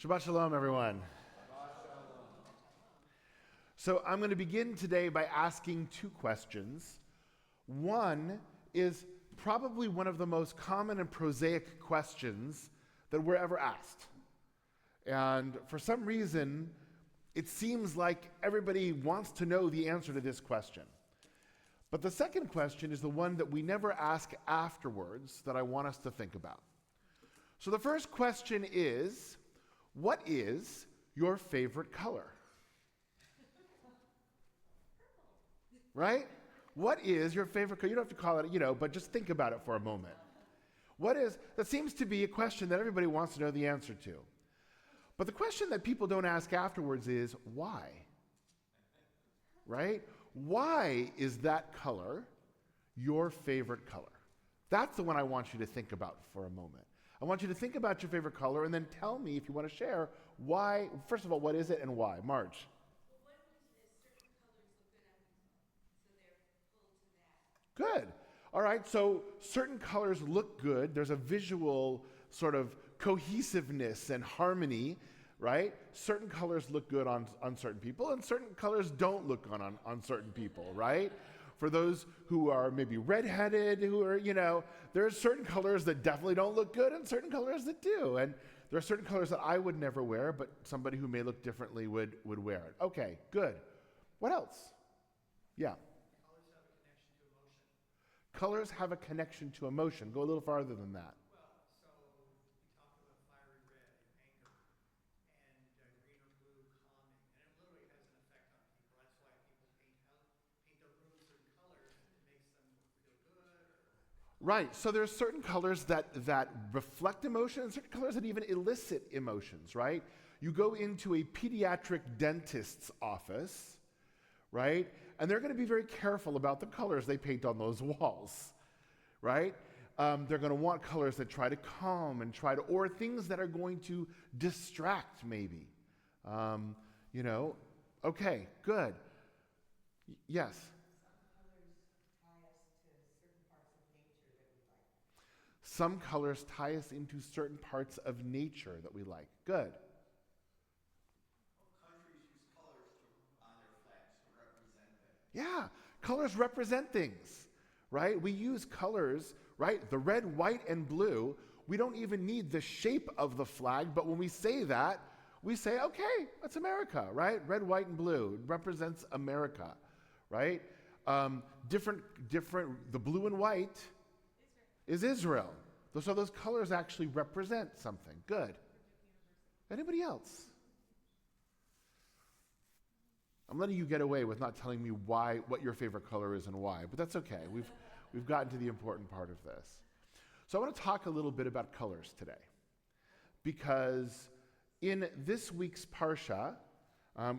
Shabbat Shalom, everyone. So I'm going to begin today by asking two questions. One is probably one of the most common and prosaic questions that we're ever asked. And for some reason, it seems like everybody wants to know the answer to this question. But the second question is the one that we never ask afterwards that I want us to think about. So the first question is, what is your favorite color? Right? What is your favorite color? You don't have to call it, but just think about it for a moment. That seems to be a question that everybody wants to know the answer to. But the question that people don't ask afterwards is, why? Right? Why is that color your favorite color? That's the one I want you to think about for a moment. I want you to think about your favorite color and then tell me, if you want to share, why. First of all, what is it and why? Marge. Good. All right, so certain colors look good. There's a visual sort of cohesiveness and harmony, right? Certain colors look good on certain people, and certain colors don't look good on certain people, right? For those who are maybe redheaded, there are certain colors that definitely don't look good and certain colors that do. And there are certain colors that I would never wear, but somebody who may look differently would wear it. Okay, good. What else? Yeah. Colors have a connection to emotion. Go a little farther than that. Well, so we talked about fiery red and anger, and green or blue calming, and it literally has an effect on people. That's why people paint their room certain colors. It makes them feel good. Right. So there's certain colors that reflect emotion and certain colors that even elicit emotions, right? You go into a pediatric dentist's office, right? And they're going to be very careful about the colors they paint on those walls, right? They're going to want colors that try to calm and or things that are going to distract maybe. Okay, good. Yes? Some colors tie us into certain parts of nature that we like. Good. Yeah, colors represent things, right? We use colors, right? The red, white, and blue. We don't even need the shape of the flag, but when we say that, we say, okay, that's America, right? Red, white, and blue represents America, right? The blue and white is Israel. So those colors actually represent something. Good. Anybody else? I'm letting you get away with not telling me what your favorite color is and why, but that's okay. We've gotten to the important part of this. So I want to talk a little bit about colors today, because in this week's Parsha,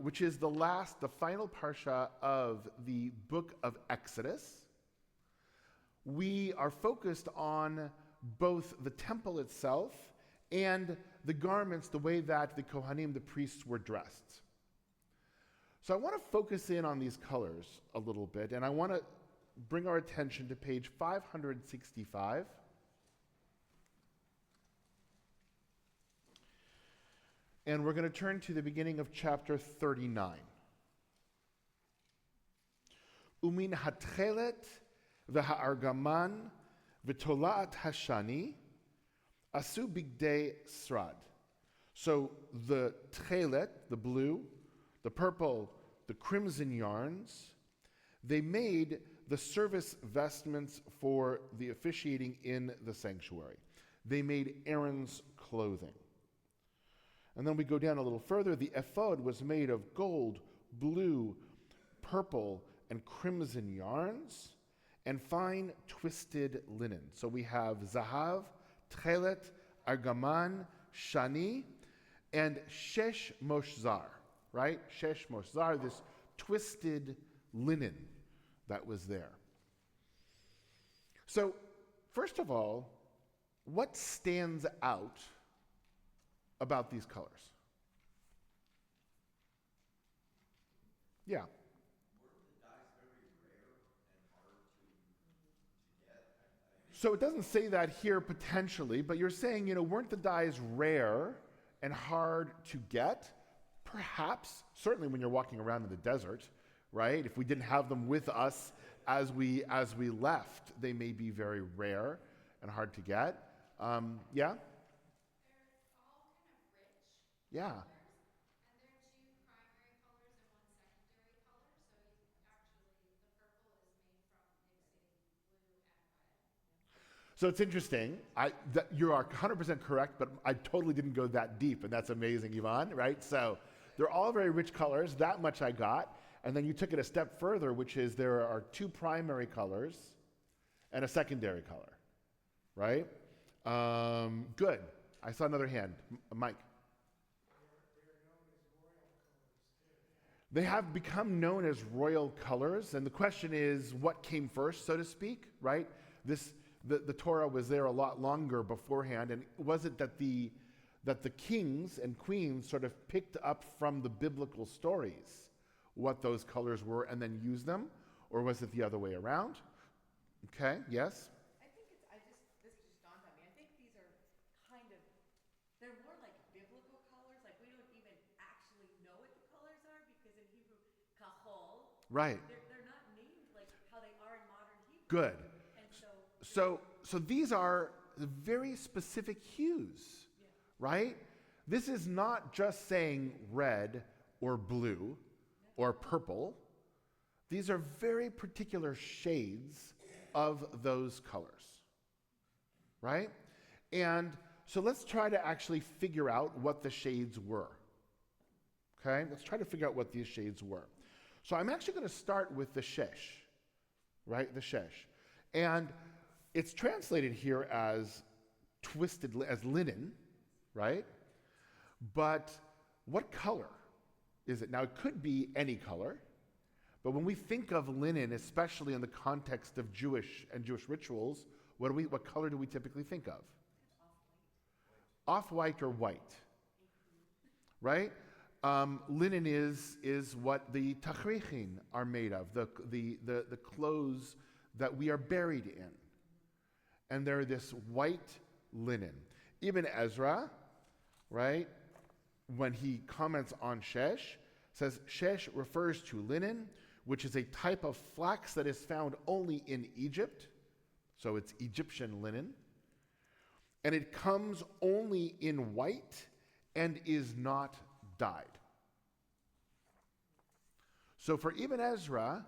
which is the final Parsha of the book of Exodus, we are focused on both the temple itself and the garments, the way that the Kohanim, the priests, were dressed. So I want to focus in on these colors a little bit, and I want to bring our attention to page 565. And we're going to turn to the beginning of chapter 39. Umin hatchelet v'ha'argaman v'tolaat hashani asu bigdei srad. So the tchelet, the blue, the purple, the crimson yarns, they made the service vestments for the officiating in the sanctuary. They made Aaron's clothing. And then we go down a little further. The ephod was made of gold, blue, purple, and crimson yarns, and fine twisted linen. So we have zahav, tchelet, argaman, shani, and shesh moshzar. Right? Shesh moshzar, this twisted linen that was there. So, first of all, what stands out about these colors? Yeah. Weren't the dyes very rare and hard to get? So it doesn't say that here potentially, but you're saying, weren't the dyes rare and hard to get. Perhaps, certainly when you're walking around in the desert, right? If we didn't have them with us as we left, they may be very rare and hard to get. Yeah? They're all kind of rich Yeah. colors, and there are two primary colors and one secondary color. So the purple is made from mixing blue and red. So it's interesting. You are 100% correct, but I totally didn't go that deep, and that's amazing, Yvonne, right? So they're all very rich colors. That much I got. And then you took it a step further, which is there are two primary colors and a secondary color, right? Good. I saw another hand. Mike. They have become known as royal colors, and the question is, what came first, so to speak, right? The Torah was there a lot longer beforehand, and was it that the kings and queens sort of picked up from the biblical stories what those colors were and then used them, or was it the other way around? Okay, yes? This just dawned on me. I think these are they're more like biblical colors. Like we don't even actually know what the colors are because in Hebrew, kahol, Right. they're not named like how they are in modern Hebrew. Good. And So these are very specific hues, right? This is not just saying red or blue or purple. These are very particular shades of those colors, right? And so let's try to actually figure out what the shades were. Okay, let's try to figure out what these shades were. So I'm actually going to start with the shesh, right? The shesh. And it's translated here as as linen, right? But what color is it? Now, it could be any color, but when we think of linen, especially in the context of Jewish rituals, what color do we typically think of? Off-white or white, right? Linen is what the tachrichin are made of, the clothes that we are buried in. And they're this white linen. Ibn Ezra, right, when he comments on shesh, says shesh refers to linen, which is a type of flax that is found only in Egypt. So it's Egyptian linen. And it comes only in white and is not dyed. So for Ibn Ezra,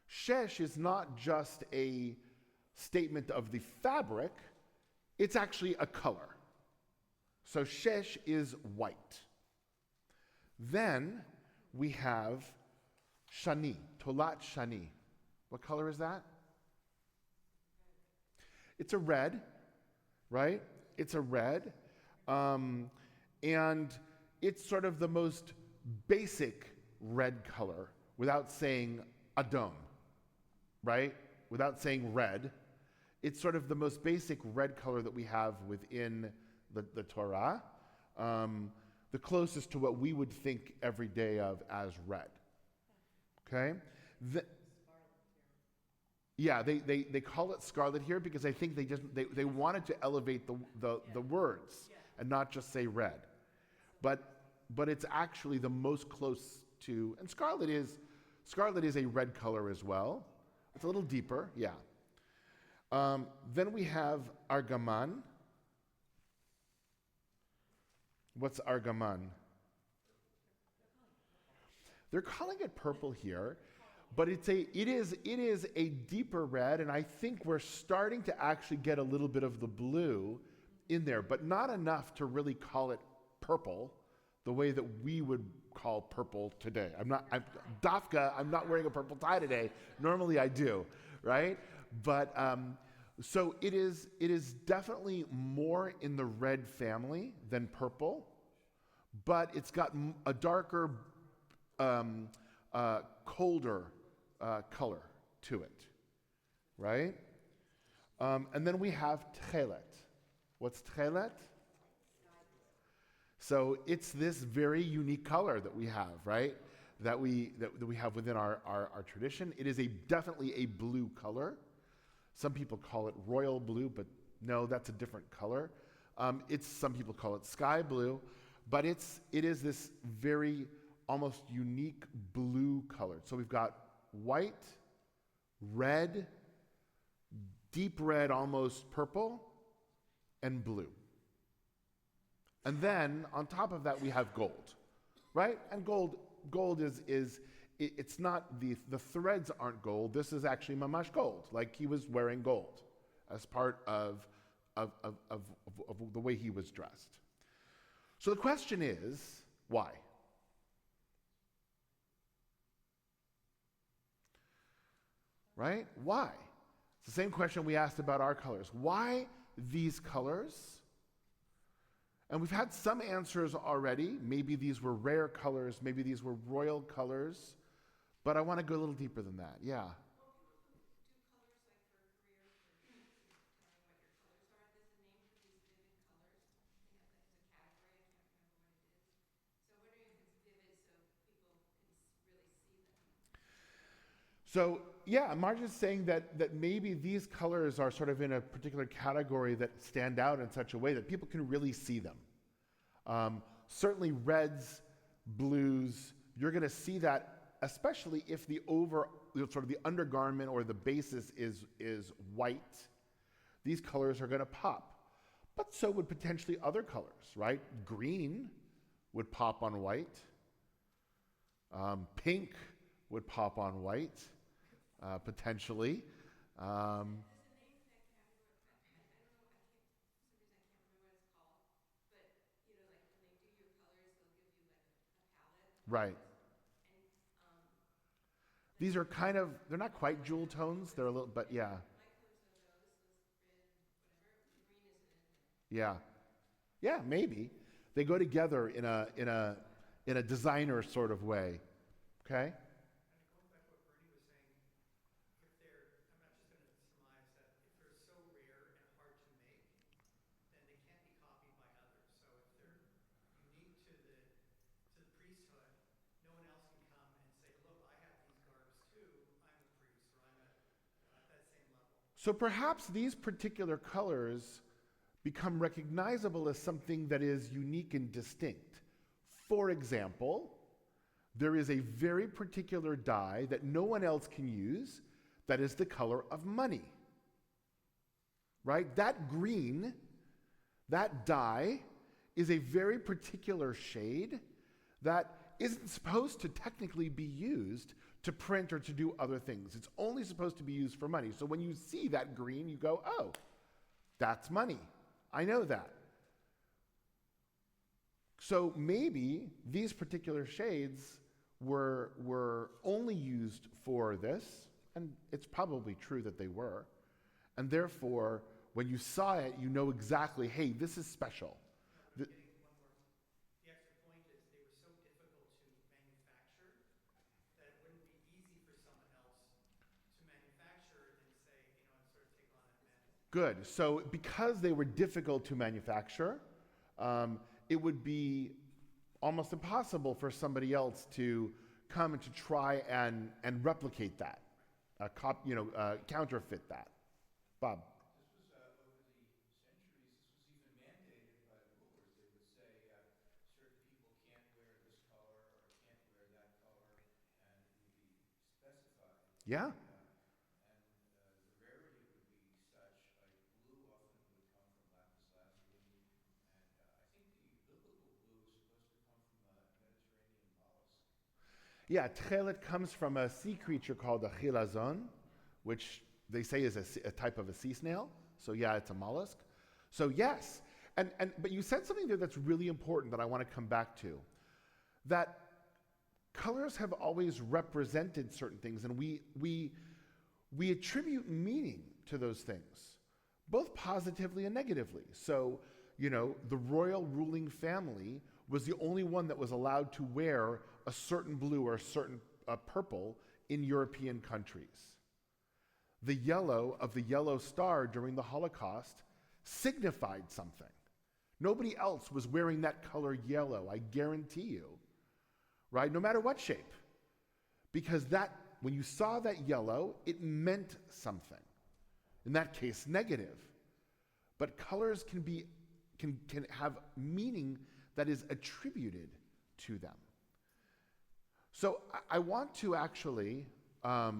shesh is not just a statement of the fabric, it's actually a color. So shesh is white. Then we have shani, tolat shani. What color is that? It's a red, right? It's a red. And it's sort of the most basic red color without saying Adom, right? Without saying red. It's sort of the most basic red color that we have within the Torah. The closest to what we would think every day of as red. Okay? They call it scarlet here because I think they wanted to elevate the words and not just say red. But it's actually the most close to, and scarlet is a red color as well. It's a little deeper, yeah. Then we have argaman. What's argaman? They're calling it purple here, but it is a deeper red, and I think we're starting to actually get a little bit of the blue in there, but not enough to really call it purple the way that we would call purple today. I'm not wearing a purple tie today. Normally I do, right? But so it is definitely more in the red family than purple, but it's got a darker, colder color to it, right? And then we have tchelet. What's tchelet? So it's this very unique color that we have, right? That we have within our tradition. It is definitely a blue color. Some people call it royal blue, but no, that's a different color. Some people call it sky blue, but it is this very almost unique blue color. So we've got white, red, deep red, almost purple, and blue. And then on top of that we have gold, right? And gold it's not the threads aren't gold. This is actually mamash gold, like he was wearing gold as part of the way he was dressed. So the question is, why? Right? Why? It's the same question we asked about our colors. Why these colors? And we've had some answers already. Maybe these were rare colors, maybe these were royal colors, but I want to go a little deeper than that. Yeah. Well, people who do colors like for a career, for telling what your colors are, there's a name for these vivid colors. They have that as a category. I can't remember what it is. So I'm wondering if it's vivid so people can really see them. So, yeah, Marge's saying that maybe these colors are sort of in a particular category that stand out in such a way that people can really see them. Certainly reds, blues, you're going to see that, especially if the undergarment or the basis is white. These colors are going to pop. But so would potentially other colors, right? Green would pop on white. Pink would pop on white. Potentially. There's a name for that category. I don't know. For some reason I can't remember what it's called. But like when they do your colors, they'll give you like a palette. Right. And These are kind of, they're not quite jewel tones. They're a little, but yeah. my colors are those red, whatever. Green isn't in there. Yeah. Yeah, maybe. They go together in a designer sort of way. Okay? And going back to what Bernie was saying, if they're, I'm not just going to surmise that if they're so rare and hard to make, then they can't be copied by others. So if they're unique to the priesthood, no one else can come and say, look, I have these garbs too. I'm a priest, or I'm at that same level. So perhaps these particular colors become recognizable as something that is unique and distinct. For example, there is a very particular dye that no one else can use that is the color of money. Right? That green, that dye, is a very particular shade that isn't supposed to technically be used to print or to do other things. It's only supposed to be used for money. So when you see that green, you go, oh, that's money. I know that. So maybe these particular shades were only used for this, and it's probably true that they were. And therefore, when you saw it, you know exactly, hey, this is special. Getting one more. The extra point is they were so difficult to manufacture that it wouldn't be easy for someone else to manufacture and say, and sort of take on that mantle. Good. So because they were difficult to manufacture, it would be almost impossible for somebody else to come and to try and replicate that, counterfeit that. Bob. This was over the centuries. This was even mandated by rulers. They would say certain people can't wear this color or can't wear that color, and it would be specified. Yeah. The rarity would be such, like blue often would come from lapis lazuli, and I think the biblical blue is supposed to come from a Mediterranean mollusk. Yeah, tchelet comes from a sea creature called a chilazon, which they say is a type of a sea snail. So yeah, it's a mollusk. So yes, but you said something there that's really important that I want to come back to. That colors have always represented certain things, and we attribute meaning to those things, both positively and negatively. So, the royal ruling family was the only one that was allowed to wear a certain blue or a certain purple in European countries. The yellow of the yellow star during the Holocaust signified something. Nobody else was wearing that color yellow, I guarantee you, right? No matter what shape. Because when you saw that yellow, it meant something. In that case, negative. But colors can have meaning that is attributed to them. So I want to actually, I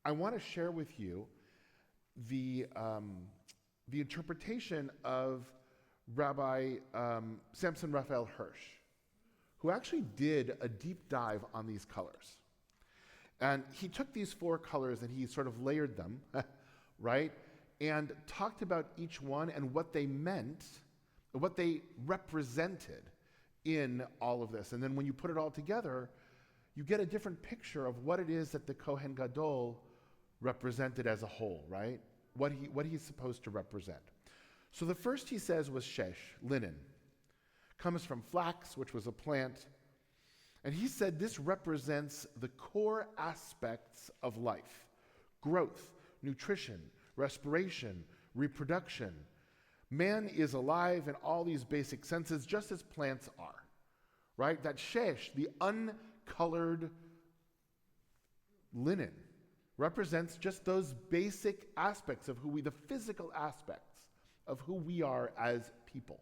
want to share with you the interpretation of Rabbi Samson Raphael Hirsch, who actually did a deep dive on these colors. And he took these 4 colors and he sort of layered them, right? And talked about each one and what they meant, what they represented in all of this. And then when you put it all together, you get a different picture of what it is that the Kohen Gadol represented as a whole, right? What he's supposed to represent. So the first he says was shesh, linen. Comes from flax, which was a plant. And he said this represents the core aspects of life: growth, nutrition, respiration, reproduction. Man is alive in all these basic senses, just as plants are, right? That shesh, the uncolored linen, represents just those basic aspects of the physical aspects of who we are as people.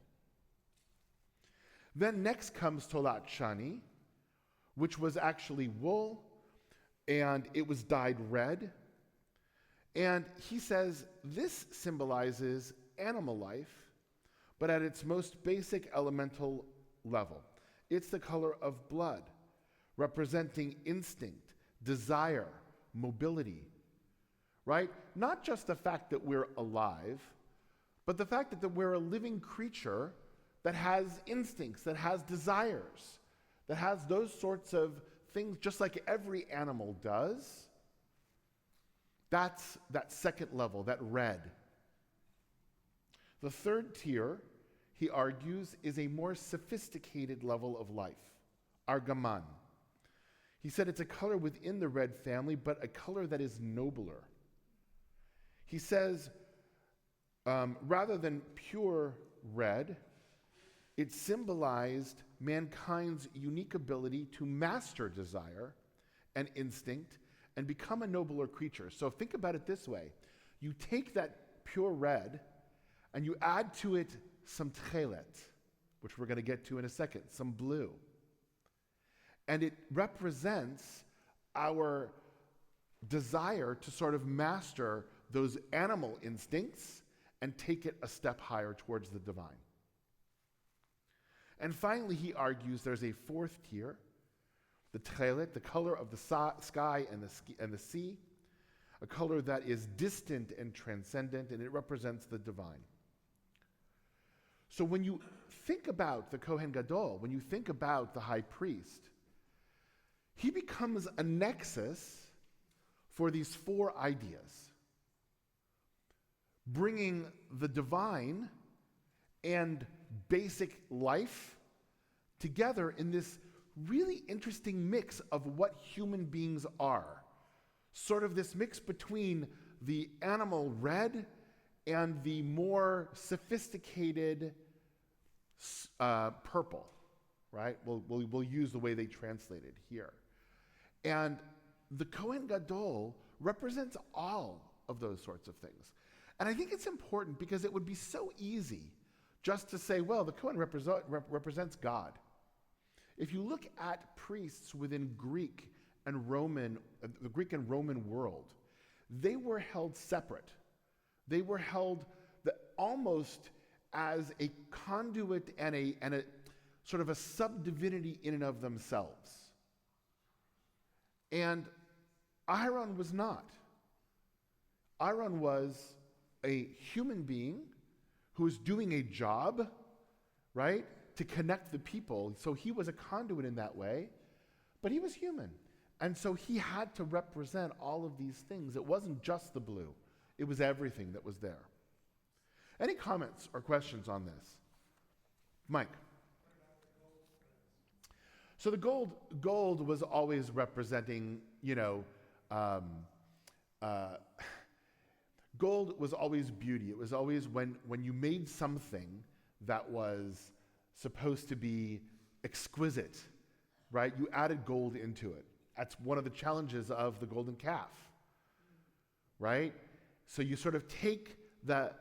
Then next comes tolat shani, which was actually wool, and it was dyed red. And he says this symbolizes animal life, but at its most basic elemental level. It's the color of blood, representing instinct, desire, mobility, right? Not just the fact that we're alive, but the fact that we're a living creature that has instincts, that has desires, that has those sorts of things just like every animal does. That's that second level, that red. The third tier, he argues, is a more sophisticated level of life, argaman. He said it's a color within the red family, but a color that is nobler. He says, rather than pure red, it symbolized mankind's unique ability to master desire and instinct and become a nobler creature. So think about it this way. You take that pure red and you add to it some tchelet, which we're going to get to in a second, some blue. And it represents our desire to sort of master those animal instincts and take it a step higher towards the divine. And finally, he argues there's a fourth tier, the tchelet, the color of the sky and the sea, a color that is distant and transcendent, and it represents the divine. So when you think about the Kohen Gadol, when you think about the high priest, he becomes a nexus for these 4 ideas, bringing the divine and basic life together in this really interesting mix of what human beings are. Sort of this mix between the animal red and the more sophisticated purple, right? We'll use the way they translate it here. And the Kohen Gadol represents all of those sorts of things. And I think it's important because it would be so easy just to say, well, the Kohen represents God. If you look at priests within Greek and Roman, the Greek and Roman world, they were held separate. They were held almost as a conduit and a sort of a sub-divinity in and of themselves. And Aaron was not. Aaron was a human being who was doing a job, right, to connect the people. So he was a conduit in that way, but he was human. And so he had to represent all of these things. It wasn't just the blue. It was everything that was there. Any comments or questions on this? Mike? So the gold was always representing, gold was always beauty. It was always when you made something that was supposed to be exquisite, right? You added gold into it. That's one of the challenges of the golden calf, right? So you sort of take the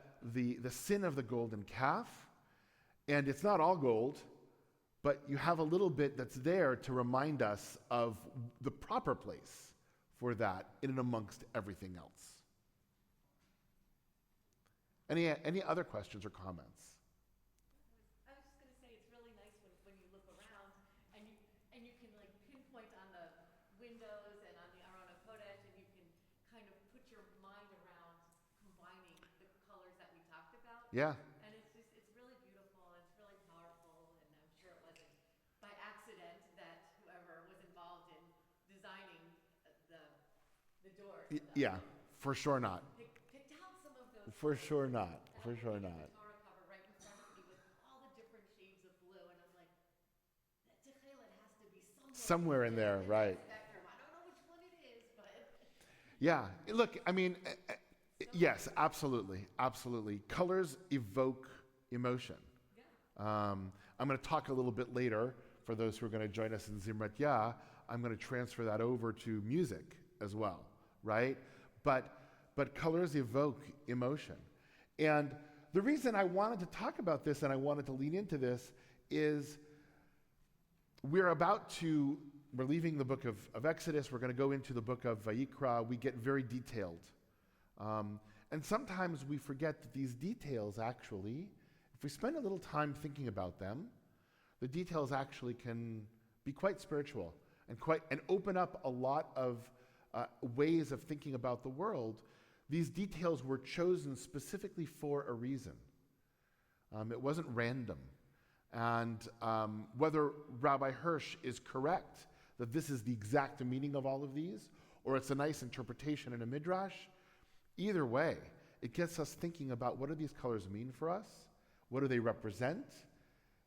sin of the golden calf And it's not all gold, but you have a little bit that's there to remind us of the proper place for that in and amongst everything else. Any other questions or comments? I was just going to say it's really nice when you look around and you can like pinpoint on the windows and on the Aron HaKodesh, and you can kind of put your mind around combining the colors that we talked about. Yeah. And it's really beautiful and it's really powerful, and I'm sure it wasn't by accident that whoever was involved in designing the doors. Yeah, for sure not. Picked out some of those. For colors. sure not. And For I'm sure looking at not. the Torah cover right in front of me with all the different shades of blue, and I'm like, that Techelet has to be Somewhere in there, right. Spectrum. I don't know which one it is, but Yeah, look, I mean, yes, absolutely, absolutely. Colors evoke emotion. yeah. I'm going to talk a little bit later, for those who are going to join us in Zimrat Yah, I'm going to transfer that over to music as well, right? But colors evoke emotion. And the reason I wanted to talk about this and I wanted to lean into this is we're leaving the book of Exodus, we're going to go into the book of Vayikra, we get very detailed. And sometimes we forget that these details actually, if we spend a little time thinking about them, the details actually can be quite spiritual and open up a lot of ways of thinking about the world. These details were chosen specifically for a reason. It wasn't random. And whether Rabbi Hirsch is correct that this is the exact meaning of all of these, or it's a nice interpretation in a midrash, either way, it gets us thinking about what do these colors mean for us, what do they represent,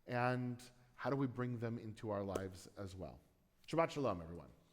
and how do we bring them into our lives as well. Shabbat Shalom, everyone.